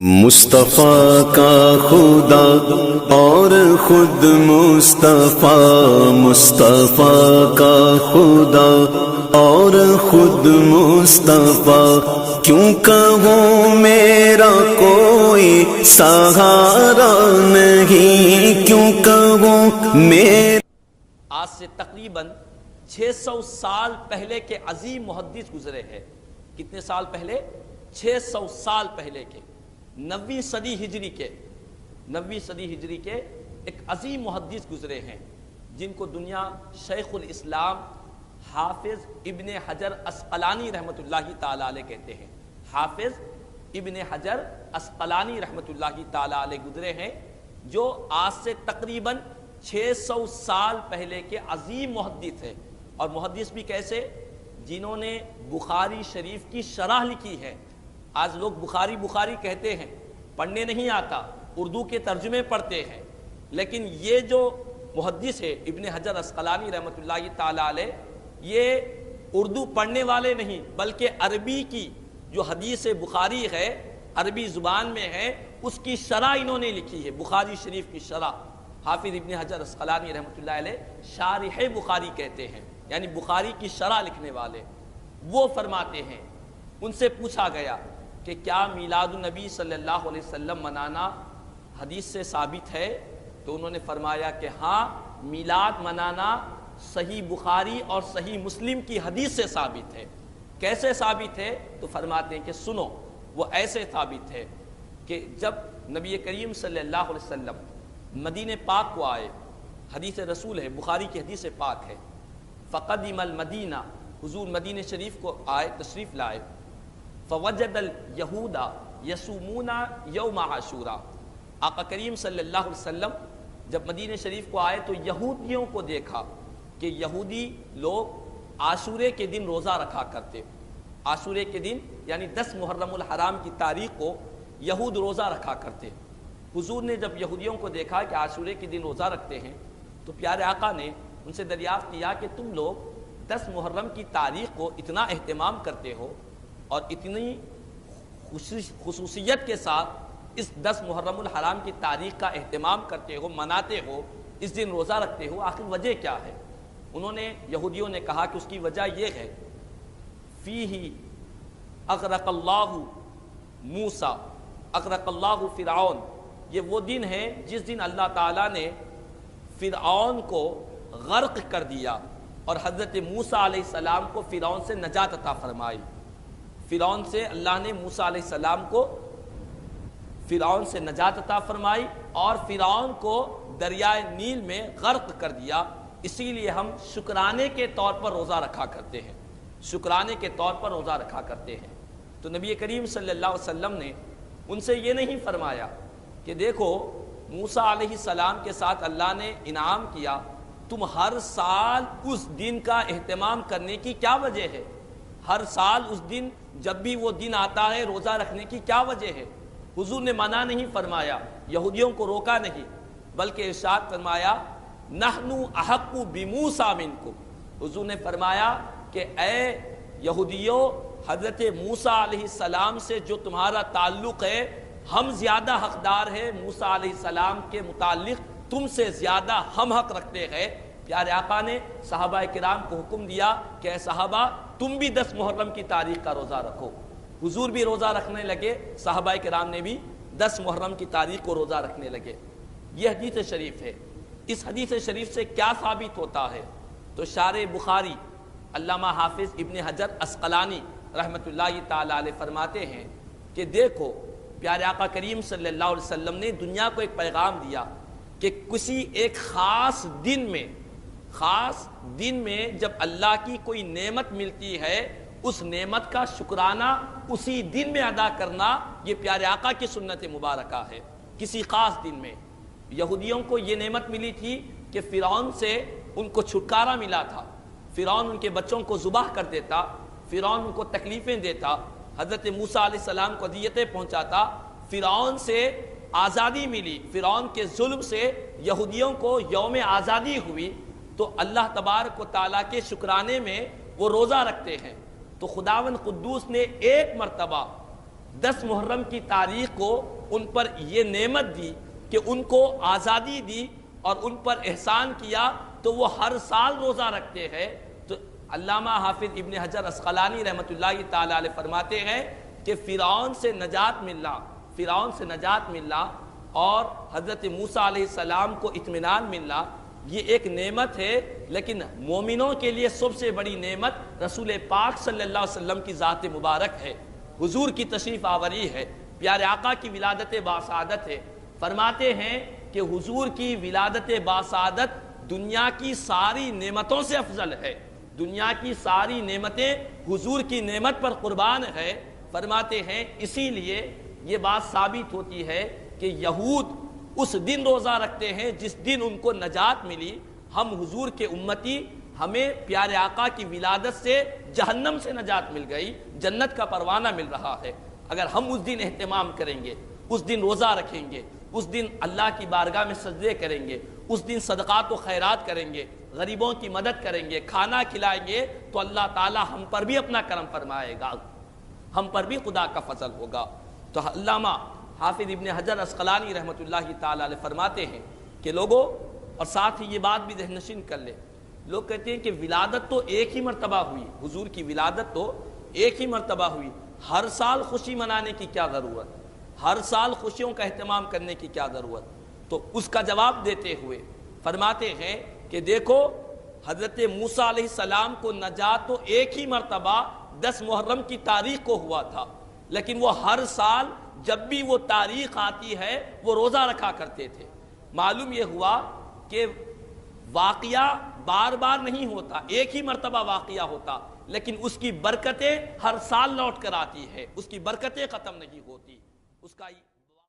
مصطفیٰ کا خدا اور خود مصطفیٰ، مصطفیٰ کا خدا اور خود مصطفیٰ، کیوں کہوں میرا کوئی سہارا نہیں، کیوں کہوں میرا۔ آج سے تقریباً 600 سال پہلے کے عظیم محدث گزرے ہیں۔ کتنے سال پہلے؟ 600 سال پہلے کے، 9ویں صدی ہجری کے ایک عظیم محدث گزرے ہیں، جن کو دنیا شیخ الاسلام حافظ ابن حجر عسقلانی رحمۃ اللہ تعالیٰ علیہ کہتے ہیں۔ حافظ ابن حجر عسقلانی رحمۃ اللہ تعالیٰ علیہ گزرے ہیں، جو آج سے تقریباً 600 سال پہلے کے عظیم محدث ہیں۔ اور محدث بھی کیسے؟ جنہوں نے بخاری شریف کی شرح لکھی ہے۔ آج لوگ بخاری کہتے ہیں، پڑھنے نہیں آتا، اردو کے ترجمے پڑھتے ہیں، لیکن یہ جو محدث ہے ابن حجر عسقلانی رحمۃ اللہ تعالیٰ علیہ، یہ اردو پڑھنے والے نہیں بلکہ عربی کی جو حدیث بخاری ہے، عربی زبان میں ہے، اس کی شرح انہوں نے لکھی ہے، بخاری شریف کی شرح۔ حافظ ابن حجر عسقلانی رحمۃ اللہ علیہ شارح بخاری کہتے ہیں، یعنی بخاری کی شرح لکھنے والے۔ وہ فرماتے ہیں، ان سے پوچھا گیا کہ کیا میلاد النبی صلی اللہ علیہ وسلم منانا حدیث سے ثابت ہے؟ تو انہوں نے فرمایا کہ ہاں، میلاد منانا صحیح بخاری اور صحیح مسلم کی حدیث سے ثابت ہے۔ کیسے ثابت ہے؟ تو فرماتے ہیں کہ سنو، وہ ایسے ثابت ہے کہ جب نبی کریم صلی اللہ علیہ وسلم مدینہ پاک کو آئے، حدیث رسول ہے، بخاری کی حدیث پاک ہے، فقدم المدینہ، حضور مدینہ شریف کو آئے، تشریف لائے، فوجد الیہود یصومون یوم عاشوراء۔ آقا کریم صلی اللہ علیہ وسلم جب مدینہ شریف کو آئے تو یہودیوں کو دیکھا کہ یہودی لوگ عاشورے کے دن روزہ رکھا کرتے۔ عاشورے کے دن یعنی 10 محرم الحرام کی تاریخ کو یہود روزہ رکھا کرتے۔ حضور نے جب یہودیوں کو دیکھا کہ عاشورے کے دن روزہ رکھتے ہیں تو پیارے آقا نے ان سے دریافت کیا کہ تم لوگ 10 محرم کی تاریخ کو اتنا اہتمام کرتے ہو اور اتنی خصوصیت کے ساتھ اس 10 محرم الحرام کی تاریخ کا اہتمام کرتے ہو، مناتے ہو، اس دن روزہ رکھتے ہو، آخر وجہ کیا ہے؟ انہوں نے، یہودیوں نے کہا کہ اس کی وجہ یہ ہے، فیہ اغرق اللہ موسیٰ اغرق اللہ فرعون، یہ وہ دن ہے جس دن اللہ تعالیٰ نے فرعون کو غرق کر دیا اور حضرت موسیٰ علیہ السلام کو فرعون سے نجات عطا فرمائی۔ فرعون سے اللہ نے موسیٰ علیہ السلام کو فرعون سے نجات عطا فرمائی اور فرعون کو دریائے نیل میں غرق کر دیا۔ اسی لیے ہم شکرانے کے طور پر روزہ رکھا کرتے ہیں، شکرانے کے طور پر روزہ رکھا کرتے ہیں۔ تو نبی کریم صلی اللہ علیہ وسلم نے ان سے یہ نہیں فرمایا کہ دیکھو موسیٰ علیہ السلام کے ساتھ اللہ نے انعام کیا، تم ہر سال اس دن کا اہتمام کرنے کی کیا وجہ ہے؟ ہر سال اس دن جب بھی وہ دن آتا ہے روزہ رکھنے کی کیا وجہ ہے؟ حضور نے منع نہیں فرمایا، یہودیوں کو روکا نہیں، بلکہ ارشاد فرمایا نحن احق بموسیٰ منکم۔ حضور نے فرمایا کہ اے یہودیوں، حضرت موسیٰ علیہ السلام سے جو تمہارا تعلق ہے، ہم زیادہ حقدار ہیں موسیٰ علیہ السلام کے متعلق، تم سے زیادہ ہم حق رکھتے ہیں۔ پیارے آقا نے صحابہ کرام کو حکم دیا کہ اے صحابہ، تم بھی 10 محرم کی تاریخ کا روزہ رکھو۔ حضور بھی روزہ رکھنے لگے، صحابہ کرام نے بھی 10 محرم کی تاریخ کو روزہ رکھنے لگے۔ یہ حدیث شریف ہے۔ اس حدیث شریف سے کیا ثابت ہوتا ہے؟ تو شارح بخاری علامہ حافظ ابن حجر عسقلانی رحمۃ اللہ تعالیٰ علیہ فرماتے ہیں کہ دیکھو، پیارے آقا کریم صلی اللہ علیہ وسلم نے دنیا کو ایک پیغام دیا کہ کسی ایک خاص دن میں جب اللہ کی کوئی نعمت ملتی ہے، اس نعمت کا شکرانہ اسی دن میں ادا کرنا، یہ پیارے آقا کی سنت مبارکہ ہے۔ کسی خاص دن میں یہودیوں کو یہ نعمت ملی تھی کہ فرعون سے ان کو چھٹکارا ملا تھا، فرعون ان کے بچوں کو ذبح کر دیتا، فرعون ان کو تکلیفیں دیتا، حضرت موسیٰ علیہ السلام کو اذیتیں پہنچاتا، فرعون سے آزادی ملی، فرعون کے ظلم سے یہودیوں کو یوم آزادی ہوئی، تو اللہ تبارک و تعالیٰ کے شکرانے میں وہ روزہ رکھتے ہیں۔ تو خداوند قدوس نے ایک مرتبہ 10 محرم کی تاریخ کو ان پر یہ نعمت دی کہ ان کو آزادی دی اور ان پر احسان کیا تو وہ ہر سال روزہ رکھتے ہیں. تو علامہ حافظ ابن حجر عسقلانی رحمۃ اللہ تعالی علیہ فرماتے ہیں کہ فرعون سے نجات ملنا اور حضرت موسیٰ علیہ السلام کو اطمینان ملنا یہ ایک نعمت ہے، لیکن مومنوں کے لیے سب سے بڑی نعمت رسول پاک صلی اللہ علیہ وسلم کی ذات مبارک ہے، حضور کی تشریف آوری ہے، پیارے آقا کی ولادت باسعادت ہے. فرماتے ہیں کہ حضور کی ولادت باسعادت دنیا کی ساری نعمتوں سے افضل ہے، دنیا کی ساری نعمتیں حضور کی نعمت پر قربان ہے. فرماتے ہیں اسی لیے یہ بات ثابت ہوتی ہے کہ یہود اس دن روزہ رکھتے ہیں جس دن ان کو نجات ملی. ہم حضور کے امتی، ہمیں پیارے آقا کی ولادت سے جہنم سے نجات مل گئی، جنت کا پروانہ مل رہا ہے. اگر ہم اس دن اہتمام کریں گے، اس دن روزہ رکھیں گے، اس دن اللہ کی بارگاہ میں سجدے کریں گے، اس دن صدقات و خیرات کریں گے، غریبوں کی مدد کریں گے، کھانا کھلائیں گے، تو اللہ تعالی ہم پر بھی اپنا کرم فرمائے گا، ہم پر بھی خدا کا فضل ہوگا. تو علامہ حافظ ابن حجر عسقلانی رحمۃ اللہ تعالی علیہ فرماتے ہیں کہ لوگوں، اور ساتھ ہی یہ بات بھی ذہن نشین کر لے، لوگ کہتے ہیں کہ ولادت تو ایک ہی مرتبہ ہوئی، حضور کی ولادت تو ایک ہی مرتبہ ہوئی، ہر سال خوشی منانے کی کیا ضرورت، ہر سال خوشیوں کا اہتمام کرنے کی کیا ضرورت. تو اس کا جواب دیتے ہوئے فرماتے ہیں کہ دیکھو حضرت موسیٰ علیہ السلام کو نجات تو ایک ہی مرتبہ 10 محرم کی تاریخ کو ہوا تھا، لیکن وہ ہر سال جب بھی وہ تاریخ آتی ہے وہ روزہ رکھا کرتے تھے. معلوم یہ ہوا کہ واقعہ بار بار نہیں ہوتا، ایک ہی مرتبہ واقعہ ہوتا، لیکن اس کی برکتیں ہر سال لوٹ کر آتی ہے، اس کی برکتیں ختم نہیں ہوتی، اس کا